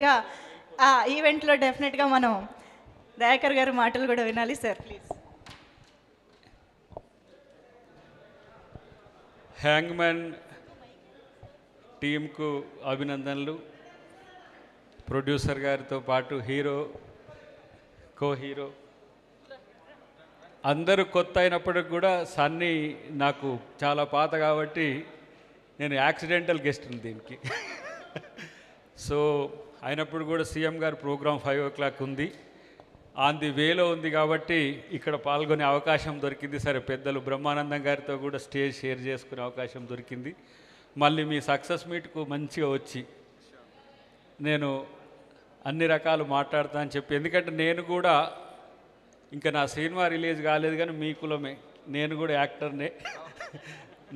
గా ఆ ఈవెంట్‌లో డెఫినెట్‌గా మనం దయాకర్ గారి మాటలు కూడా వినాలి సార్ ప్లీజ్. హ్యాంగ్‌మ్యాన్ టీమ్‌కు అభినందనలు. ప్రొడ్యూసర్ గారితో పాటు హీరో, కో హీరో అందరూ కొత్త అయినప్పటికి కూడా సన్నీ నాకు చాలా పాత కాబట్టి నేను యాక్సిడెంటల్ గెస్ట్ని దీనికి. సో అయినప్పుడు కూడా సీఎం గారి ప్రోగ్రామ్ 5 o'clock ఉంది, ఆన్ ది వేలో ఉంది కాబట్టి ఇక్కడ పాల్గొనే అవకాశం దొరికింది. సరే పెద్దలు బ్రహ్మానందం గారితో కూడా స్టేజ్ షేర్ చేసుకునే అవకాశం దొరికింది. మళ్ళీ మీ సక్సెస్ మీట్కు మంచిగా వచ్చి నేను అన్ని రకాలు మాట్లాడతా అని చెప్పి, ఎందుకంటే నేను కూడా ఇంకా నా సినిమా రిలీజ్ కాలేదు కానీ మీ కులమే, నేను కూడా యాక్టర్నే.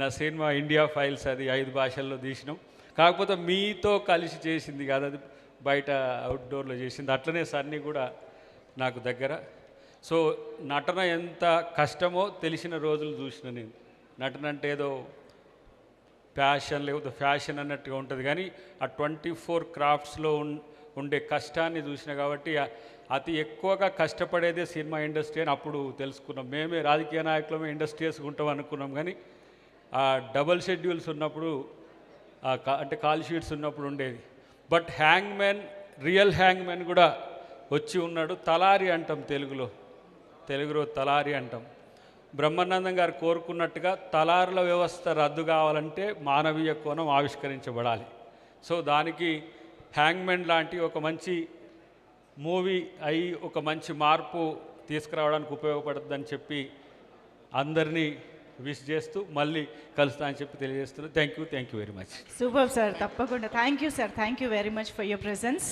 నా సినిమా ఇండియా ఫైల్స్ అది 5 భాషల్లో తీసినాం. కాకపోతే మీతో కలిసి చేసింది కాదు, అది బయట అవుట్డోర్లో చేసింది. అట్లనే సన్నీ కూడా నాకు దగ్గర. సో నటన ఎంత కష్టమో తెలిసిన రోజులు చూసిన నేను. నటన అంటే ఏదో ప్యాషన్ లేకపోతే ఫ్యాషన్ అన్నట్టుగా ఉంటుంది, కానీ ఆ 24 క్రాఫ్ట్స్లో ఉండే కష్టాన్ని చూసిన కాబట్టి అతి ఎక్కువగా కష్టపడేదే సినిమా ఇండస్ట్రీ అని అప్పుడు తెలుసుకున్నాం. మేమే రాజకీయ నాయకులమే ఇండస్ట్రీస్ ఉంటాం అనుకున్నాం, కానీ ఆ డబల్ షెడ్యూల్స్ ఉన్నప్పుడు అంటే కాల్ షీట్స్ ఉన్నప్పుడు ఉండేది. బట్ హ్యాంగ్మ్యాన్, రియల్ హ్యాంగ్మ్యాన్ కూడా వచ్చి ఉన్నాడు. తలారి అంటాం తెలుగులో తలారి అంటాం. బ్రహ్మానందం గారు కోరుకున్నట్టుగా తలారుల వ్యవస్థ రద్దు కావాలంటే మానవీయ కోణం ఆవిష్కరించబడాలి. సో దానికి హ్యాంగ్మ్యాన్ లాంటి ఒక మంచి మూవీ అయి ఒక మంచి మార్పు తీసుకురావడానికి ఉపయోగపడుతుందని చెప్పి అందరినీ విష్ చేస్తూ మళ్ళీ కలుస్తా అని చెప్పి తెలియజేస్తున్నాను. Thank you very much. Super sir, తప్పకుండా. Thank you sir, thank you very much for your presence.